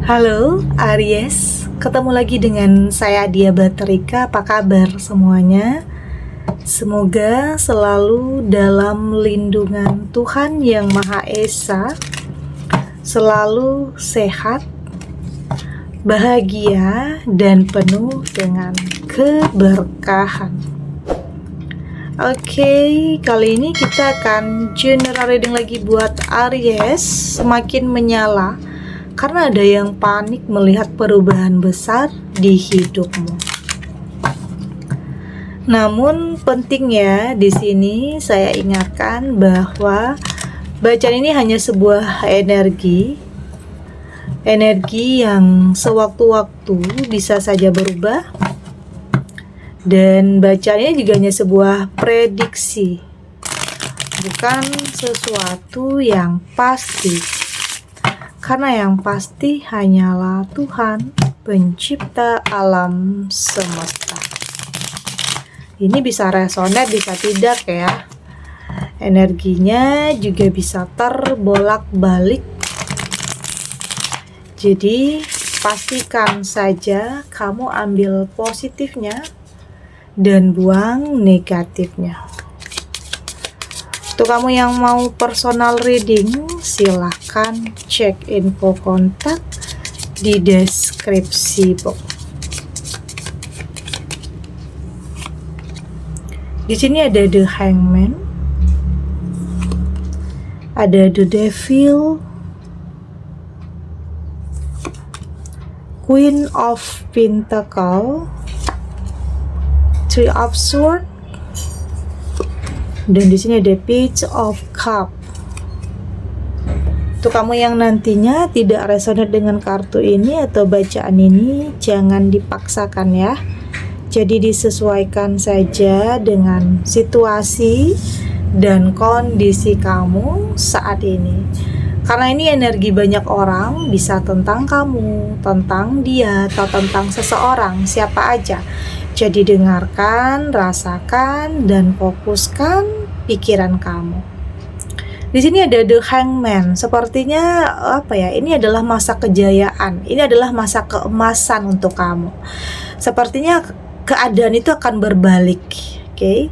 Halo Aries, ketemu lagi dengan saya Dia Baterika. Apa kabar semuanya? Semoga selalu dalam lindungan Tuhan Yang Maha Esa, selalu sehat, bahagia, dan penuh dengan keberkahan. Oke, kali ini kita akan general reading lagi buat Aries. Semakin menyala karena ada yang panik melihat perubahan besar di hidupmu. Namun penting ya, di sini saya ingatkan bahwa bacaan ini hanya sebuah energi yang sewaktu-waktu bisa saja berubah, dan bacaannya juga hanya sebuah prediksi, bukan sesuatu yang pasti. Karena yang pasti hanyalah Tuhan, pencipta alam semesta. Ini bisa resonate, bisa tidak ya. Energinya juga bisa terbolak-balik. Jadi pastikan saja kamu ambil positifnya dan buang negatifnya. Untuk kamu yang mau personal reading, silahkan cek info kontak di deskripsi box. Di sini ada The Hangman, ada The Devil, Queen of Pentacle, Three of Swords, dan di sini ada Page of Cup. Untuk kamu yang nantinya tidak resonate dengan kartu ini atau bacaan ini, jangan dipaksakan ya. Jadi disesuaikan saja dengan situasi dan kondisi kamu saat ini. Karena ini energi banyak orang, bisa tentang kamu, tentang dia, atau tentang seseorang, siapa aja. Jadi dengarkan, rasakan, dan fokuskan pikiran kamu. Di sini ada The Hangman. Sepertinya ini adalah masa kejayaan. Ini adalah masa keemasan untuk kamu. Sepertinya keadaan itu akan berbalik. Oke.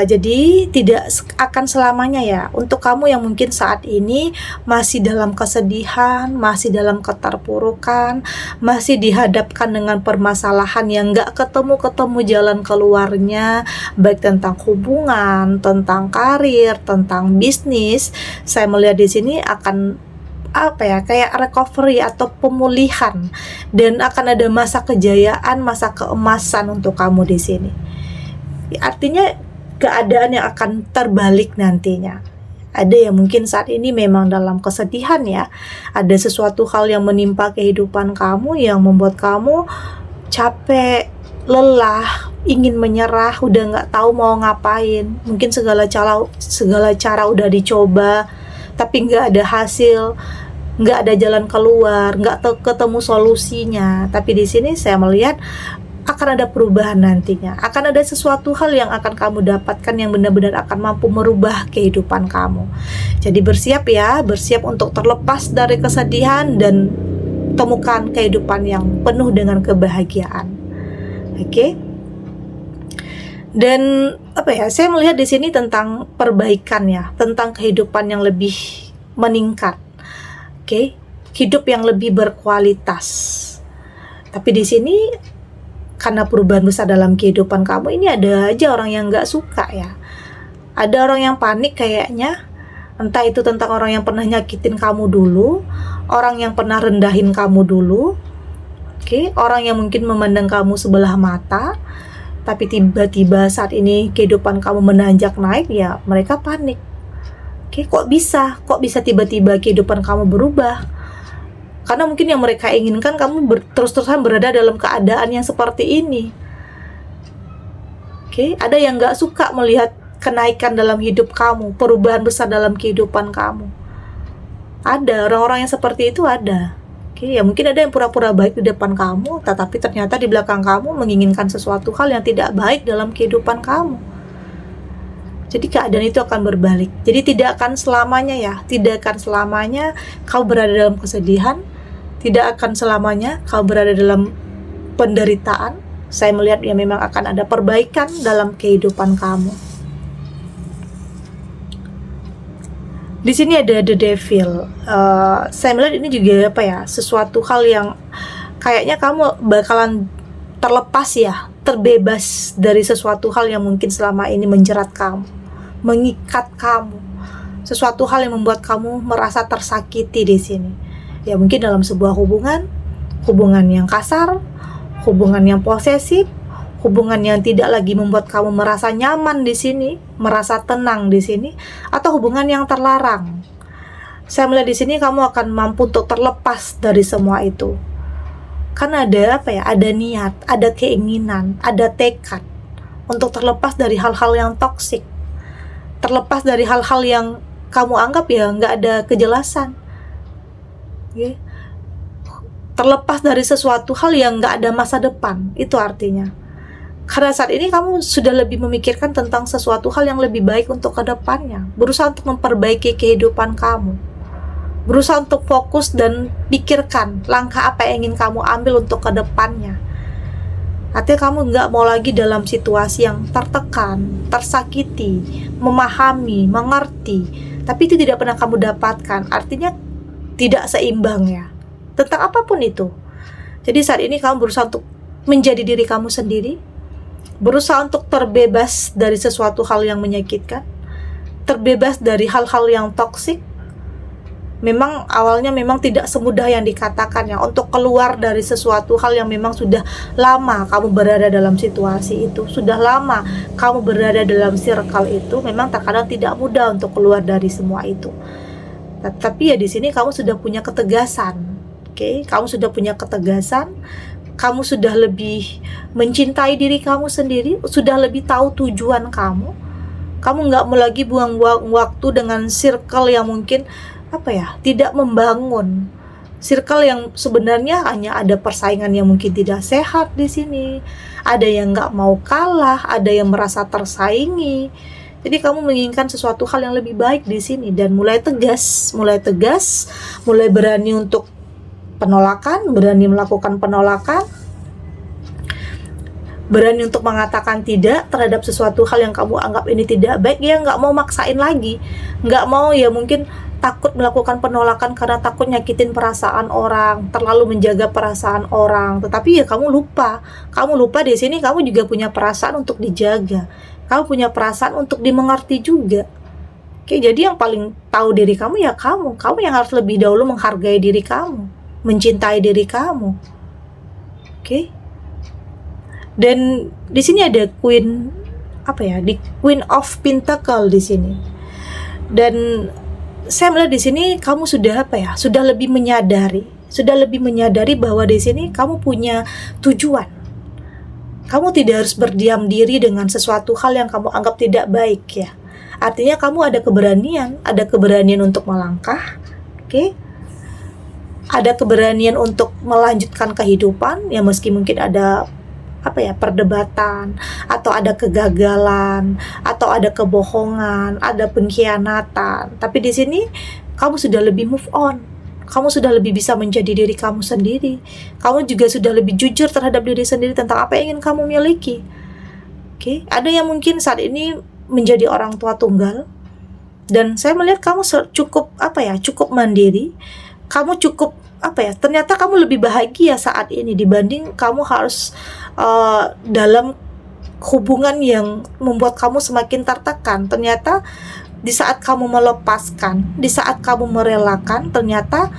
Jadi tidak akan selamanya ya. Untuk kamu yang mungkin saat ini masih dalam kesedihan, masih dalam keterpurukan, masih dihadapkan dengan permasalahan yang gak ketemu jalan keluarnya, baik tentang hubungan, tentang karir, tentang bisnis, saya melihat di sini akan kayak recovery atau pemulihan, dan akan ada masa kejayaan, masa keemasan untuk kamu di sini. Artinya keadaan yang akan terbalik nantinya. Ada yang mungkin saat ini memang dalam kesedihan ya. Ada sesuatu hal yang menimpa kehidupan kamu yang membuat kamu capek, lelah, ingin menyerah, udah gak tahu mau ngapain. Mungkin segala cara udah dicoba, tapi gak ada hasil, gak ada jalan keluar, gak ketemu solusinya. Tapi di sini saya melihat akan ada perubahan nantinya, akan ada sesuatu hal yang akan kamu dapatkan yang benar-benar akan mampu merubah kehidupan kamu. Jadi bersiap ya, bersiap untuk terlepas dari kesedihan dan temukan kehidupan yang penuh dengan kebahagiaan. Oke. Dan saya melihat di sini tentang perbaikan ya, tentang kehidupan yang lebih meningkat. Oke. Hidup yang lebih berkualitas. Tapi di sini karena perubahan besar dalam kehidupan kamu ini, ada aja orang yang gak suka ya. Ada orang yang panik kayaknya. Entah itu tentang orang yang pernah nyakitin kamu dulu, orang yang pernah rendahin kamu dulu, orang yang mungkin memandang kamu sebelah mata, tapi tiba-tiba saat ini kehidupan kamu menanjak naik ya, mereka panik. Kok bisa tiba-tiba kehidupan kamu berubah? Karena mungkin yang mereka inginkan kamu terus-terusan berada dalam keadaan yang seperti ini. Ada yang gak suka melihat kenaikan dalam hidup kamu, perubahan besar dalam kehidupan kamu. Ada orang-orang yang seperti itu, ada. Ya mungkin ada yang pura-pura baik di depan kamu, tetapi ternyata di belakang kamu menginginkan sesuatu hal yang tidak baik dalam kehidupan kamu. Jadi keadaan itu akan berbalik. Jadi tidak akan selamanya ya, tidak akan selamanya kau berada dalam kesedihan, Tidak akan selamanya kau berada dalam penderitaan. Saya melihat ya memang akan ada perbaikan dalam kehidupan kamu. Di sini ada the devil. Saya melihat ini juga sesuatu hal yang kayaknya kamu bakalan terlepas ya, terbebas dari sesuatu hal yang mungkin selama ini menjerat kamu, mengikat kamu, sesuatu hal yang membuat kamu merasa tersakiti di sini. Ya mungkin dalam sebuah hubungan yang kasar, hubungan yang posesif, hubungan yang tidak lagi membuat kamu merasa nyaman di sini, merasa tenang di sini, atau hubungan yang terlarang. Saya melihat di sini kamu akan mampu untuk terlepas dari semua itu. Karena ada ada niat, ada keinginan, ada tekad untuk terlepas dari hal-hal yang toksik, terlepas dari hal-hal yang kamu anggap ya nggak ada kejelasan, terlepas dari sesuatu hal yang nggak ada masa depan. Itu artinya karena saat ini kamu sudah lebih memikirkan tentang sesuatu hal yang lebih baik untuk kedepannya, berusaha untuk memperbaiki kehidupan kamu, berusaha untuk fokus dan pikirkan langkah apa yang ingin kamu ambil untuk kedepannya. Artinya kamu nggak mau lagi dalam situasi yang tertekan, tersakiti, memahami, mengerti, tapi itu tidak pernah kamu dapatkan. Artinya tidak seimbang ya, tentang apapun itu. Jadi saat ini kamu berusaha untuk menjadi diri kamu sendiri, berusaha untuk terbebas dari sesuatu hal yang menyakitkan, terbebas dari hal-hal yang toksik. Memang awalnya memang tidak semudah yang dikatakan ya, untuk keluar dari sesuatu hal yang memang sudah lama kamu berada dalam situasi itu, sudah lama kamu berada dalam circle itu, memang terkadang tidak mudah untuk keluar dari semua itu. Tapi ya di sini kamu sudah punya ketegasan, kamu sudah punya ketegasan, kamu sudah lebih mencintai diri kamu sendiri, sudah lebih tahu tujuan kamu. Kamu nggak mau lagi buang-buang waktu dengan circle yang mungkin tidak membangun, circle yang sebenarnya hanya ada persaingan yang mungkin tidak sehat di sini, ada yang nggak mau kalah, ada yang merasa tersaingi. Jadi kamu menginginkan sesuatu hal yang lebih baik di sini dan mulai tegas, mulai berani untuk penolakan, berani melakukan penolakan, berani untuk mengatakan tidak terhadap sesuatu hal yang kamu anggap ini tidak baik. Ya nggak mau maksain lagi, nggak mau ya mungkin takut melakukan penolakan karena takut nyakitin perasaan orang, terlalu menjaga perasaan orang. Tetapi ya kamu lupa di sini kamu juga punya perasaan untuk dijaga, kamu punya perasaan untuk dimengerti juga. Jadi yang paling tahu diri kamu ya kamu yang harus lebih dahulu menghargai diri kamu, mencintai diri kamu. Dan di sini ada Queen Queen of Pentacle di sini. Dan saya melihat di sini kamu sudah sudah lebih menyadari bahwa di sini kamu punya tujuan. Kamu tidak harus berdiam diri dengan sesuatu hal yang kamu anggap tidak baik ya. Artinya kamu ada keberanian untuk melangkah, ada keberanian untuk melanjutkan kehidupan ya, meski mungkin ada perdebatan, atau ada kegagalan, atau ada kebohongan, ada pengkhianatan. Tapi di sini kamu sudah lebih move on. Kamu sudah lebih bisa menjadi diri kamu sendiri. Kamu juga sudah lebih jujur terhadap diri sendiri tentang apa yang ingin kamu miliki. Ada yang mungkin saat ini menjadi orang tua tunggal, dan saya melihat kamu cukup cukup mandiri. Kamu cukup ternyata kamu lebih bahagia saat ini dibanding kamu harus dalam hubungan yang membuat kamu semakin tertekan. Ternyata di saat kamu melepaskan, di saat kamu merelakan, ternyata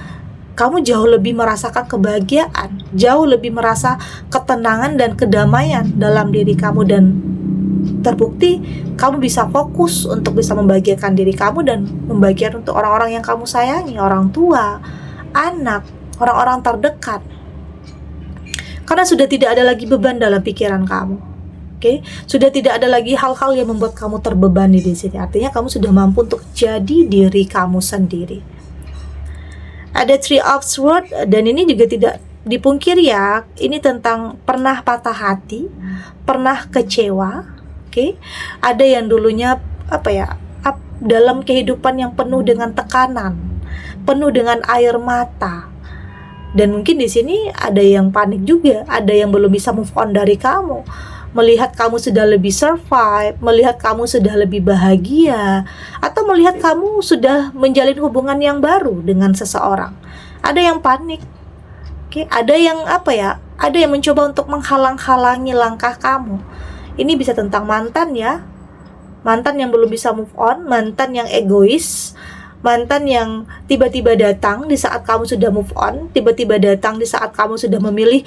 kamu jauh lebih merasakan kebahagiaan, jauh lebih merasa ketenangan dan kedamaian dalam diri kamu, dan terbukti kamu bisa fokus untuk bisa membahagiakan diri kamu dan membahagiakan untuk orang-orang yang kamu sayangi, orang tua, anak, orang-orang terdekat. Karena sudah tidak ada lagi beban dalam pikiran kamu. Sudah tidak ada lagi hal-hal yang membuat kamu terbebani di sini. Artinya kamu sudah mampu untuk jadi diri kamu sendiri. Ada Three of Swords, dan ini juga tidak dipungkiri ya, ini tentang pernah patah hati, pernah kecewa. Ada yang dulunya dalam kehidupan yang penuh dengan tekanan, penuh dengan air mata, Dan mungkin di sini ada yang panik juga, ada yang belum bisa move on dari kamu. Melihat kamu sudah lebih survive, melihat kamu sudah lebih bahagia, atau melihat kamu sudah menjalin hubungan yang baru dengan seseorang. Ada yang panik. Oke, ada yang ada yang mencoba untuk menghalang-halangi langkah kamu. Ini bisa tentang mantan ya. Mantan yang belum bisa move on, mantan yang egois, mantan yang tiba-tiba datang di saat kamu sudah move on, tiba-tiba datang di saat kamu sudah memilih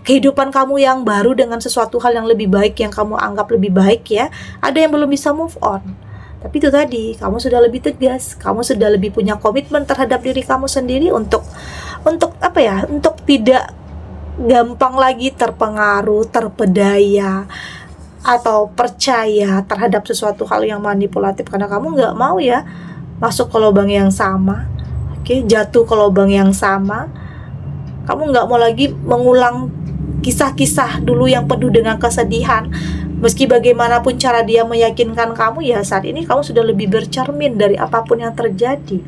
kehidupan kamu yang baru dengan sesuatu hal yang lebih baik, yang kamu anggap lebih baik ya. Ada yang belum bisa move on. Tapi itu tadi, kamu sudah lebih tegas, kamu sudah lebih punya komitmen terhadap diri kamu sendiri untuk tidak gampang lagi terpengaruh, terpedaya, atau percaya terhadap sesuatu hal yang manipulatif, karena kamu nggak mau ya masuk ke lubang yang sama, jatuh ke lubang yang sama. Kamu nggak mau lagi mengulang kisah-kisah dulu yang penuh dengan kesedihan. Meski bagaimanapun cara dia meyakinkan kamu, ya saat ini kamu sudah lebih bercermin dari apapun yang terjadi.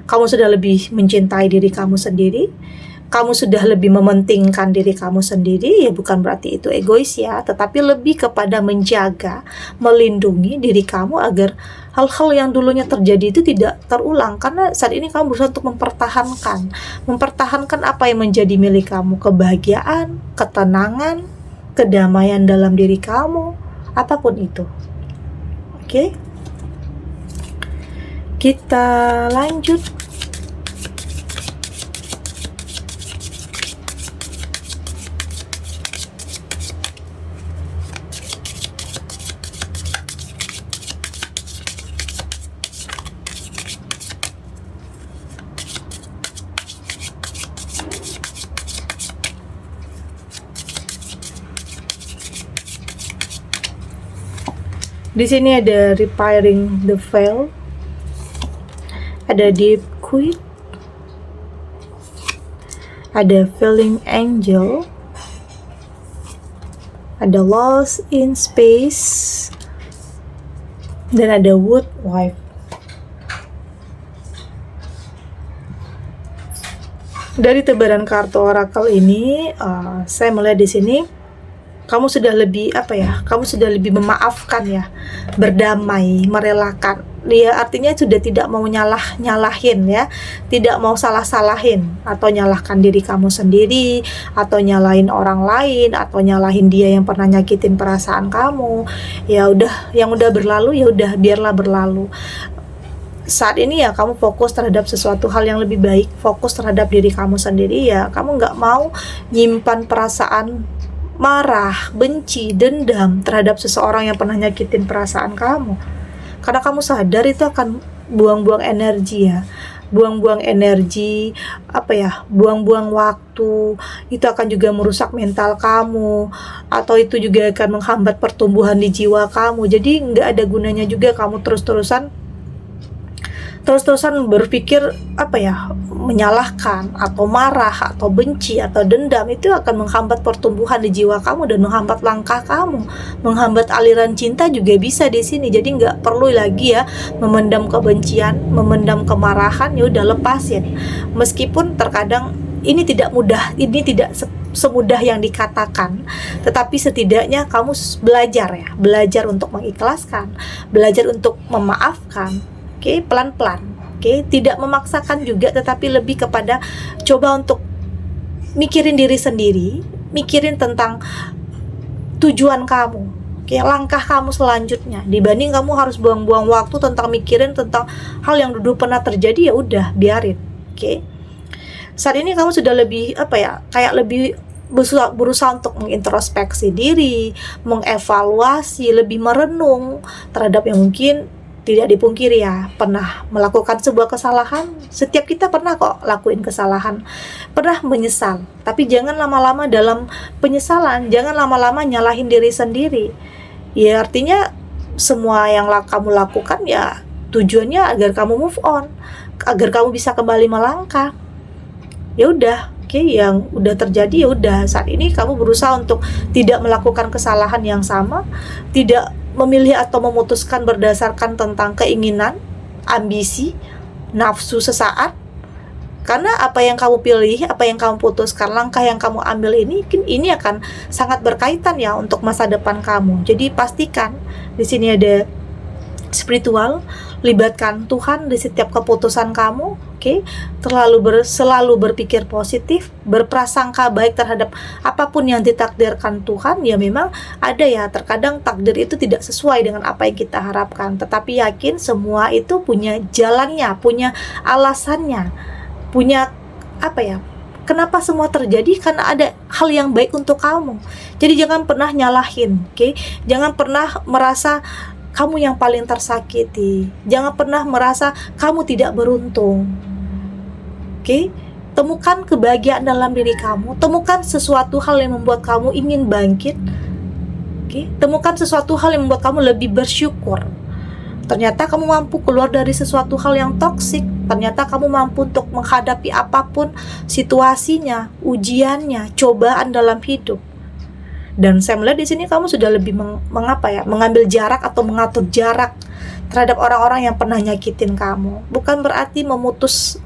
Kamu sudah lebih mencintai diri kamu sendiri. Kamu sudah lebih mementingkan diri kamu sendiri. Ya bukan berarti itu egois ya, tetapi lebih kepada menjaga, melindungi diri kamu agar hal-hal yang dulunya terjadi itu tidak terulang. Karena saat ini kamu berusaha untuk mempertahankan apa yang menjadi milik kamu, kebahagiaan, ketenangan, kedamaian dalam diri kamu, apapun itu. Oke? Kita lanjut. Di sini ada repairing the veil, ada deep quit, ada feeling angel, ada lost in space, dan ada wood wife. Dari tebaran kartu oracle ini, saya melihat di sini kamu sudah lebih kamu sudah lebih memaafkan ya, berdamai, merelakan. Dia artinya sudah tidak mau nyalahin ya, tidak mau salah-salahin atau nyalahkan diri kamu sendiri, atau nyalahin orang lain, atau nyalahin dia yang pernah nyakitin perasaan kamu. Ya udah, yang udah berlalu ya udah, biarlah berlalu. Saat ini ya kamu fokus terhadap sesuatu hal yang lebih baik, fokus terhadap diri kamu sendiri ya. Kamu nggak mau nyimpan perasaan marah, benci, dendam terhadap seseorang yang pernah nyakitin perasaan kamu. Karena kamu sadar itu akan buang-buang energi ya. Buang-buang energi, buang-buang waktu. Itu akan juga merusak mental kamu, atau itu juga akan menghambat pertumbuhan di jiwa kamu. Jadi nggak ada gunanya juga kamu terus-terusan berpikir menyalahkan atau marah atau benci atau dendam. Itu akan menghambat pertumbuhan di jiwa kamu dan menghambat langkah kamu, menghambat aliran cinta juga bisa di sini. Jadi nggak perlu lagi ya memendam kebencian, memendam kemarahan. Ya udah, lepasin. Meskipun terkadang ini tidak mudah, ini tidak semudah yang dikatakan, tetapi setidaknya kamu belajar untuk mengikhlaskan, belajar untuk memaafkan. Pelan-pelan. Tidak memaksakan juga, tetapi lebih kepada coba untuk mikirin diri sendiri, mikirin tentang tujuan kamu, langkah kamu selanjutnya, dibanding kamu harus buang-buang waktu tentang mikirin tentang hal yang dulu pernah terjadi. Ya udah, biarin. Saat ini kamu sudah lebih lebih berusaha untuk mengintrospeksi diri, mengevaluasi, lebih merenung terhadap yang mungkin tidak dipungkiri ya, pernah melakukan sebuah kesalahan. Setiap kita pernah kok lakuin kesalahan, pernah menyesal. Tapi jangan lama-lama dalam penyesalan, jangan lama-lama nyalahin diri sendiri. Ya artinya semua yang kamu lakukan ya tujuannya agar kamu move on, agar kamu bisa kembali melangkah. Ya udah, yang udah terjadi ya udah. Saat ini kamu berusaha untuk tidak melakukan kesalahan yang sama, tidak memilih atau memutuskan berdasarkan tentang keinginan, ambisi, nafsu sesaat. Karena apa yang kamu pilih, apa yang kamu putuskan, langkah yang kamu ambil ini akan sangat berkaitan ya untuk masa depan kamu. Jadi pastikan di sini ada spiritual, libatkan Tuhan di setiap keputusan kamu, oke? Selalu berpikir positif, berprasangka baik terhadap apapun yang ditakdirkan Tuhan. Ya memang ada ya, terkadang takdir itu tidak sesuai dengan apa yang kita harapkan, tetapi yakin semua itu punya jalannya, punya alasannya, punya apa ya? Kenapa semua terjadi? Karena ada hal yang baik untuk kamu. Jadi jangan pernah nyalahin, oke? Jangan pernah merasa kamu yang paling tersakiti. Jangan pernah merasa kamu tidak beruntung. Oke? Temukan kebahagiaan dalam diri kamu. Temukan sesuatu hal yang membuat kamu ingin bangkit. Oke? Temukan sesuatu hal yang membuat kamu lebih bersyukur. Ternyata kamu mampu keluar dari sesuatu hal yang toksik. Ternyata kamu mampu untuk menghadapi apapun situasinya, ujiannya, cobaan dalam hidup. Dan saya melihat di sini kamu sudah lebih mengambil jarak atau mengatur jarak terhadap orang-orang yang pernah nyakitin kamu. Bukan berarti memutus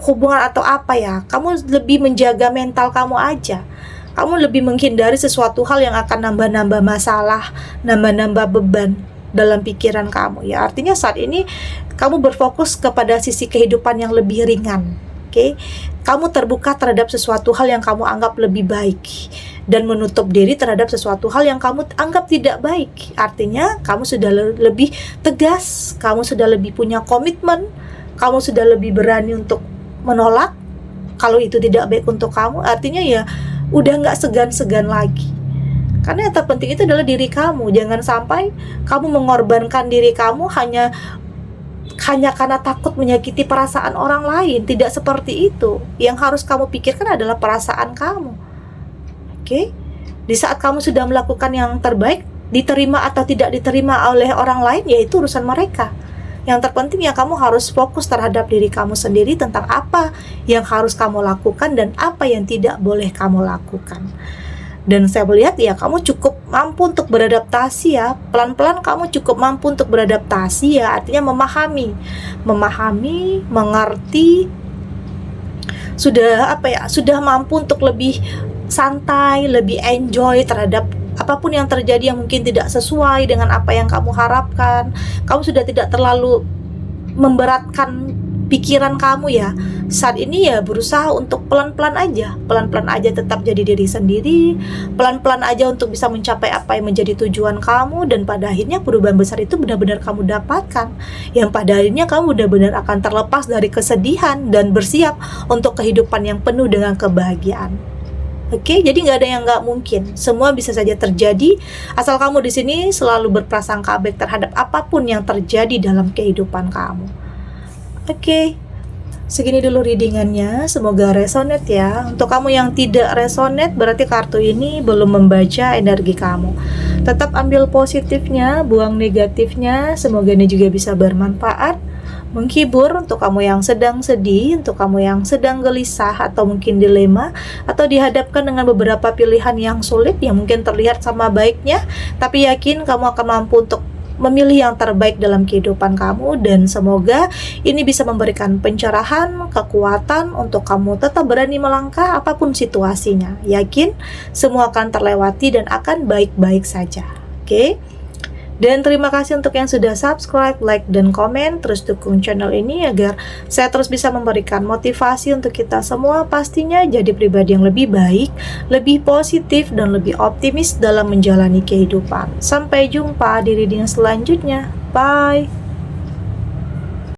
hubungan atau apa ya. Kamu lebih menjaga mental kamu aja. Kamu lebih menghindari sesuatu hal yang akan nambah-nambah masalah, nambah-nambah beban dalam pikiran kamu ya. Artinya saat ini kamu berfokus kepada sisi kehidupan yang lebih ringan. Oke? Kamu terbuka terhadap sesuatu hal yang kamu anggap lebih baik dan menutup diri terhadap sesuatu hal yang kamu anggap tidak baik. Artinya kamu sudah lebih tegas, kamu sudah lebih punya komitmen, kamu sudah lebih berani untuk menolak kalau itu tidak baik untuk kamu. Artinya ya udah nggak segan-segan lagi. Karena yang terpenting itu adalah diri kamu. Jangan sampai kamu mengorbankan diri kamu hanya karena takut menyakiti perasaan orang lain. Tidak seperti itu. Yang harus kamu pikirkan adalah perasaan kamu. Oke? Di saat kamu sudah melakukan yang terbaik, diterima atau tidak diterima oleh orang lain, yaitu urusan mereka. Yang terpenting ya kamu harus fokus terhadap diri kamu sendiri tentang apa yang harus kamu lakukan dan apa yang tidak boleh kamu lakukan. Dan saya melihat ya kamu cukup mampu untuk beradaptasi ya. Pelan-pelan kamu cukup mampu untuk beradaptasi ya. Artinya memahami, mengerti. Sudah mampu untuk lebih santai, lebih enjoy terhadap apapun yang terjadi yang mungkin tidak sesuai dengan apa yang kamu harapkan. Kamu sudah tidak terlalu memberatkan pikiran kamu ya. Saat ini ya berusaha untuk pelan-pelan aja tetap jadi diri sendiri, pelan-pelan aja untuk bisa mencapai apa yang menjadi tujuan kamu, dan pada akhirnya perubahan besar itu benar-benar kamu dapatkan, yang pada akhirnya kamu benar-benar akan terlepas dari kesedihan dan bersiap untuk kehidupan yang penuh dengan kebahagiaan. Oke, jadi nggak ada yang nggak mungkin. Semua bisa saja terjadi asal kamu di sini selalu berprasangka baik terhadap apapun yang terjadi dalam kehidupan kamu. Oke, segini dulu readingannya. Semoga resonate ya. Untuk kamu yang tidak resonate, berarti kartu ini belum membaca energi kamu. Tetap ambil positifnya, buang negatifnya. Semoga ini juga bisa bermanfaat, menghibur untuk kamu yang sedang sedih, untuk kamu yang sedang gelisah atau mungkin dilema, atau dihadapkan dengan beberapa pilihan yang sulit yang mungkin terlihat sama baiknya, tapi yakin kamu akan mampu untuk memilih yang terbaik dalam kehidupan kamu. Dan semoga ini bisa memberikan pencerahan, kekuatan untuk kamu tetap berani melangkah apapun situasinya. Yakin semua akan terlewati dan akan baik-baik saja. Oke? Dan terima kasih untuk yang sudah subscribe, like, dan komen. Terus dukung channel ini agar saya terus bisa memberikan motivasi untuk kita semua pastinya jadi pribadi yang lebih baik, lebih positif, dan lebih optimis dalam menjalani kehidupan. Sampai jumpa di reading selanjutnya. Bye!